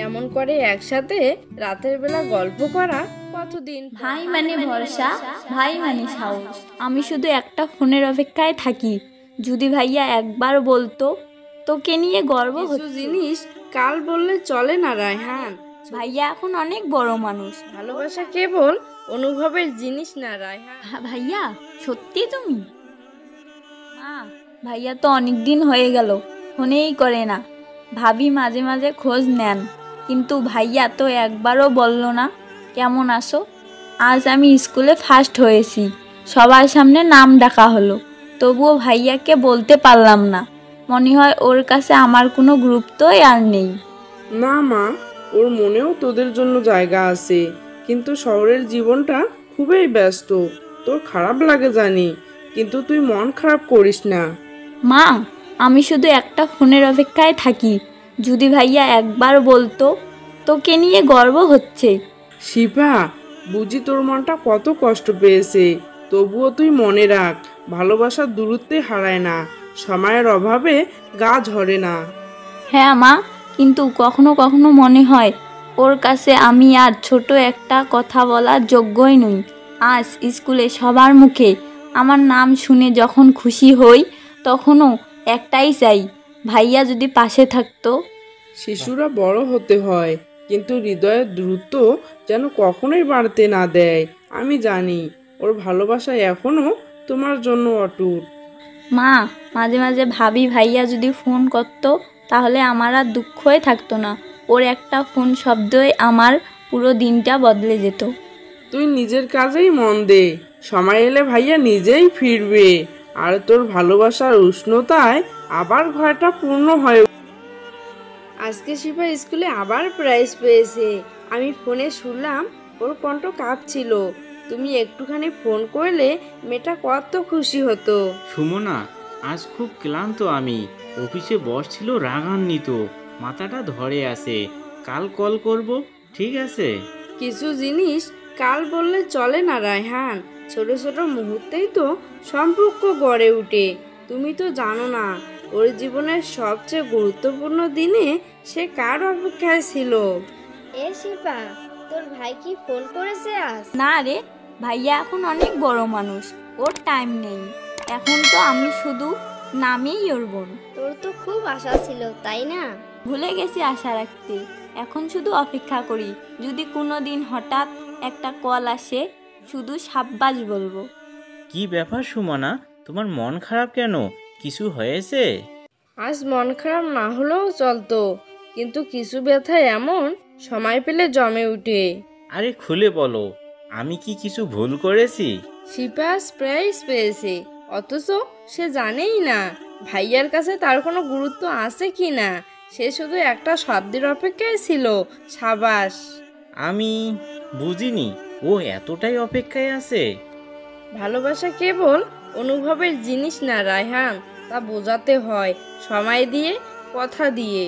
এমন করে একসাথে রাতের বেলা গল্প করা কতদিন। ভাই মানে ভরসা, ভাই মানে সাহস। আমি শুধু একটা ফোনের অপেক্ষায় থাকি, যদি ভাইয়া একবার বলতো তোকে নিয়ে গর্ব কিছু হচ্ছে। জিনিস কাল বললে চলে না রায়হান। ভাইয়া এখন অনেক বড় মানুষ। ভালোবাসা কেবল অনুভবের জিনিস না রায়হান। ভাইয়া সত্যি তুমি? মা, ভাইয়া তো অনেক দিন হয়ে গেল ফোনেই করে না। ভাবি মাঝে মাঝে খোঁজ নেন, কিন্তু ভাইয়া তো একবারও বলল না কেমন আছো। আজ আমি স্কুলে ফার্স্ট হয়েছি, সবার সামনে নাম ডাকা হলো, তবুও ভাইয়াকে বলতে পারলাম না। মনে হয় ওর কাছে আমার কোনো গুরুত্বই আর নেই। না মা, ওর মনেও তোদের জন্য জায়গা আছে, কিন্তু শহরের জীবনটা খুবই ব্যস্ত। তোর খারাপ লাগে জানি, কিন্তু তুই মন খারাপ করিস না। মা, আমি শুধু একটা ফোনের অপেক্ষায় থাকি, যদি ভাইয়া একবার বলতো তোকে নিয়ে গর্ব হচ্ছে। শিপা, বুঝি তোর মনটা কত কষ্ট পেয়েছে, তবুও তুই মনে রাখ, ভালোবাসার দূরত্বে হারায় না, সময়ের অভাবে গা ঝরে না। হ্যাঁ মা, কিন্তু কখনো কখনো মনে হয় ওর কাছে আমি আর ছোট একটা কথা বলার যোগ্যই নই। আজ স্কুলে সবার মুখে আমার নাম শুনে যখন খুশি হই, তখনও একটাই চাই, ভাইয়া যদি পাশে থাকতো। শিশুরা বড় হতে হয়, কিন্তু হৃদয়ের দ্রুত যেন কখনোই বাড়তে না দেয়। আমি জানি ওর ভালোবাসা এখনো তোমার জন্য অটুট। মা, মাঝে মাঝে ভাবি ভাইয়া যদি ফোন করতো তাহলে আমার আর দুঃখই থাকতো না। ওর একটা ফোন শব্দই আমার পুরো দিনটা বদলে যেত। তুই নিজের কাজেই মন দে, সময় এলে ভাইয়া নিজেই ফিরবে, আর তোর ভালোবাসার উষ্ণতায় আবার ঘরটা পূর্ণ হয়। আজকে শিপা স্কুলে আবার প্রাইজ পেয়েছে। আমি ফোনে শুনলাম ওর কণ্ঠ কাঁপছিল। তুমি একটুখানি ফোন করলে মেয়েটা কত খুশি হতো। সুমনা, আজ খুব ক্লান্ত আমি। অফিসে বস ছিল রাগান্বিত, মাথাটা ধরে আছে। কাল কল করব, ঠিক আছে? কিছু জিনিস কাল বললে চলে না রায়হান। ছোট ছোট মুহূর্তেই তো সম্পর্ক গড়ে ওঠে। তুমি তো জানো না, ওর জীবনের সবচেয়ে গুরুত্বপূর্ণ দিনে সে কার অপেক্ষায় ছিল। এ শিপা, তোর ভাই কি ফোন করেছে আজ? না রে, ভাইয়া এখন অনেক বড় মানুষ, ওর টাইম নেই। এখন তো আমি শুধু নামেই ওর বোন। তোর তো খুব আশা ছিল, তাই না? ভুলে গেছি আশা রাখতে, এখন শুধু অপেক্ষা করি। যদি কোনো দিন হঠাৎ একটা কল আসে, শুধু সাব্বাস বলবো। কি ব্যাপার সুমনা, তোমার মন খারাপ কেন? কিছু হয়েছে? আজ মন খারাপ না হলেও চলতো, কিন্তু কিছু ব্যথা এমন সময় পেলে জমে উঠে। আরে খুলে বলো, আমি কি কিছু ভুল করেছি? শিপা প্রাইজ পেয়েছে, অথচ সে জানেই না ভাইয়ার কাছে তার কোনো গুরুত্ব আছে কি না। সে শুধু একটা শব্দের অপেক্ষায় ছিল, সাবাস। আমি বুঝিনি ও এতটাই অপেক্ষায় আছে। ভালোবাসা কেবল অনুভবের জিনিস না রায়হান, তা বোঝাতে হয় সময় দিয়ে, কথা দিয়ে।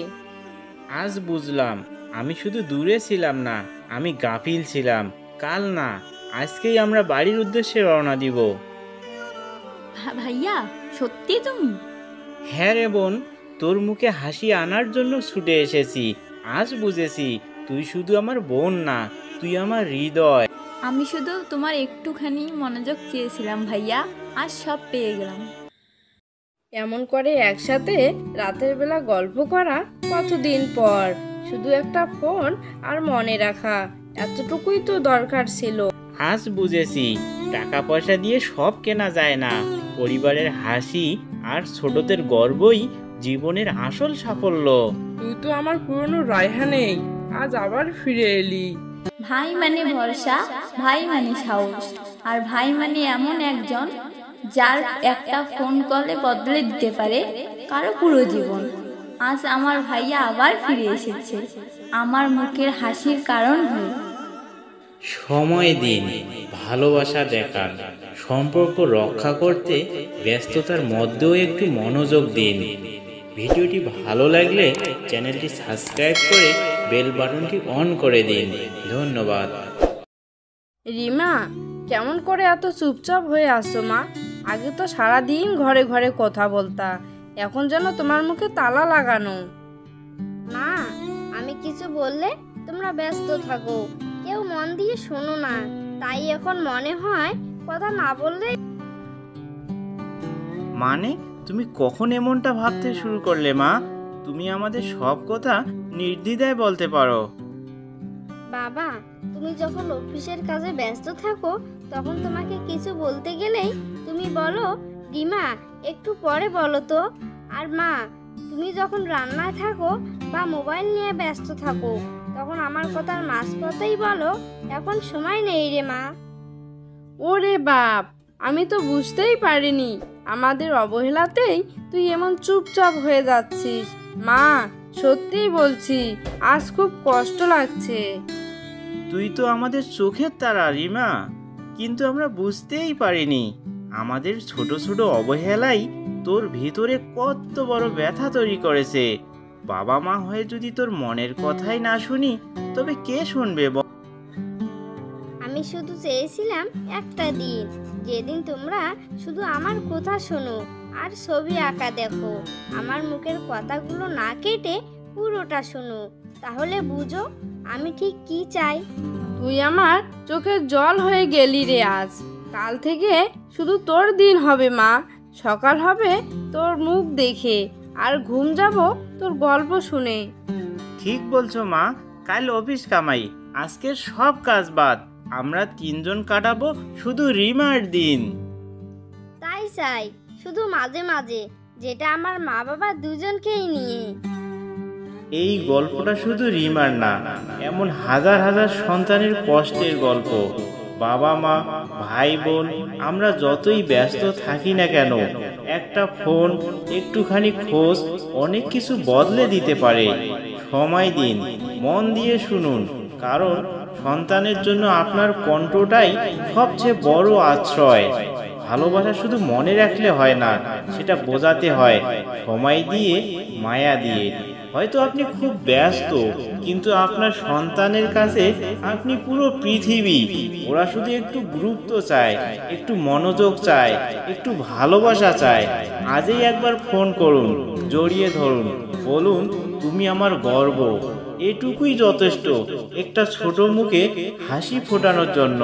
আজ বুঝলাম, আমি শুধু দূরে ছিলাম না, আমি গাফিল ছিলাম। কাল না, আজকেই আমরা বাড়ির উদ্দেশ্যে রওনা দিব। ভাইয়া সত্যি তুমি? হ্যাঁ রে বোন, তোর মুখে হাসি আনার জন্য ছুটে এসেছি। আজ বুঝেছি তুই শুধু আমার বোন না, তুই আমার হৃদয়। আমি শুধু তোমার একটুখানি মনোযোগ চেয়েছিলাম ভাইয়া, আজ সব পেয়ে গেলাম। এমন করে একসাথে রাতের বেলা গল্প করা কতদিন পর। শুধু একটা ফোন আর মনে রাখা, এতটুকুই তো দরকার ছিল। আজ বুঝেছি টাকা পয়সা দিয়ে সব কেনা যায় না, পরিবারের হাসি আর ছোটদের গর্বই জীবনের আসল সাফল্য। তুই তো আমার পুরনো রায়হানেই আজ আবার ফিরে এলি। ভাই মানে ভরসা, ভাই মানে সাহস, আর ভাই মানে এমন একজন যার একটা ফোন কলে বদলে দিতে পারে কারো পুরো জীবন। আজ আমার ভাইয়া আবার ফিরে এসেছে, আমার মুখের হাসির কারণ হয়ে। সময় দিন, ভালোবাসা দেখান, সম্পর্ক রক্ষা করতে ব্যস্ততার মধ্যেও একটু মনোযোগ দিন। ভিডিওটি ভালো লাগলে চ্যানেলটি সাবস্ক্রাইব করে বেল বাটনটি অন করে দিন। ধন্যবাদ। রিমা, কেমন করে এত চুপচাপ হয়ে আসছো মা? আগে তো সারাদিন ঘরে ঘরে কথা বলতা, এখন যেন তোমার মুখে তালা লাগানো। মা, আমি কিছু বললে তোমরা ব্যস্ত থাকো, কেউ মন দিয়ে শোনো না। তাই এখন মনে হয় কথা না বললে। মানে তুমি কখন এমনটা ভাবতে শুরু করলে মা? তুমি আমাদের সব কথা নির্দ্বিধায় বলতে পারো। বাবা, তুমি যখন অফিসের কাজে ব্যস্ত থাকো তখন তোমাকে কিছু বলতে গেলেই তুমি বলো, রিমা একটু পরে বলো তো। আর মা, তুমি যখন রান্নায় থাকো বা মোবাইল নিয়ে ব্যস্ত থাকো তখন আমার কথার মাঝপথেই বলো, এখন সময় নেই রে মা। ওরে বাপ, আমি তো বুঝতেই পারিনি আমাদের অবহেলাতেই তুই এমন চুপচাপ হয়ে যাচ্ছিস। মা, সত্যিই বলছি আজ খুব কষ্ট লাগছে। তুই তো আমাদের চোখের তারা রিমা, কিন্তু আমরা বুঝতেই পারিনি আমাদের ছোট ছোট অবহেলাই তোর ভিতরে কত বড় ব্যথা তৈরি করেছে। বাবা মা হয়ে যদি তোর মনের কথাই না শুনি তবে কে শুনবে বল? আমি শুধু চেয়েছিলাম একটা দিন, যেদিন তোমরা শুধু আমার কথা শোনো আর ছবি আঁকা দেখো, আমার মুখের কথাগুলো না কেটে পুরোটা শোনো। তাহলে বুঝো আমি ঠিক কি চাই। তুই আমার চোখের জল হয়ে গেলি রে আজ। কাল থেকে শুধু তোর দিন হবে মা। সকাল হবে তোর মুখ দেখে, আর ঘুম যাব তোর গল্প শুনে। ঠিক বলছো মা, কাল অফিস কামাই, আজকের সব কাজ বাদ, আমরা তিনজন কাটাবো শুধু রিমার দিন। তাই চাই, শুধু মাঝে মাঝে, যেটা আমার মা বাবা দুজনকেই নিয়ে। এই গল্পটা শুধু রিমার না, এমন হাজার হাজার সন্তানের কষ্টের গল্প। বাবা মা, ভাই বোন, আমরা যতই ব্যস্ত থাকি না কেন, একটা ফোন, একটুখানি খোঁজ অনেক কিছু বদলে দিতে পারে। সময় দিন, মন দিয়ে শুনুন, কারণ সন্তানের জন্য আপনার কণ্ঠটাই সবচেয়ে বড় আশ্রয়। ভালোবাসা শুধু মনে রাখলে হয় না, সেটা বোঝাতে হয় সময় দিয়ে, মায়া দিয়ে। হয়তো আপনি খুব ব্যস্ত, কিন্তু আপনার সন্তানের কাছে আপনি পুরো পৃথিবী। ওরা শুধু একটু গুরুত্ব চায়, একটু মনোযোগ চায়, একটু ভালোবাসা চায়। আজই একবার ফোন করুন, জড়িয়ে ধরুন, বলুন তুমি আমার গর্ব। এটুকুই যথেষ্ট একটা ছোট মুখে হাসি ফোটানোর জন্য।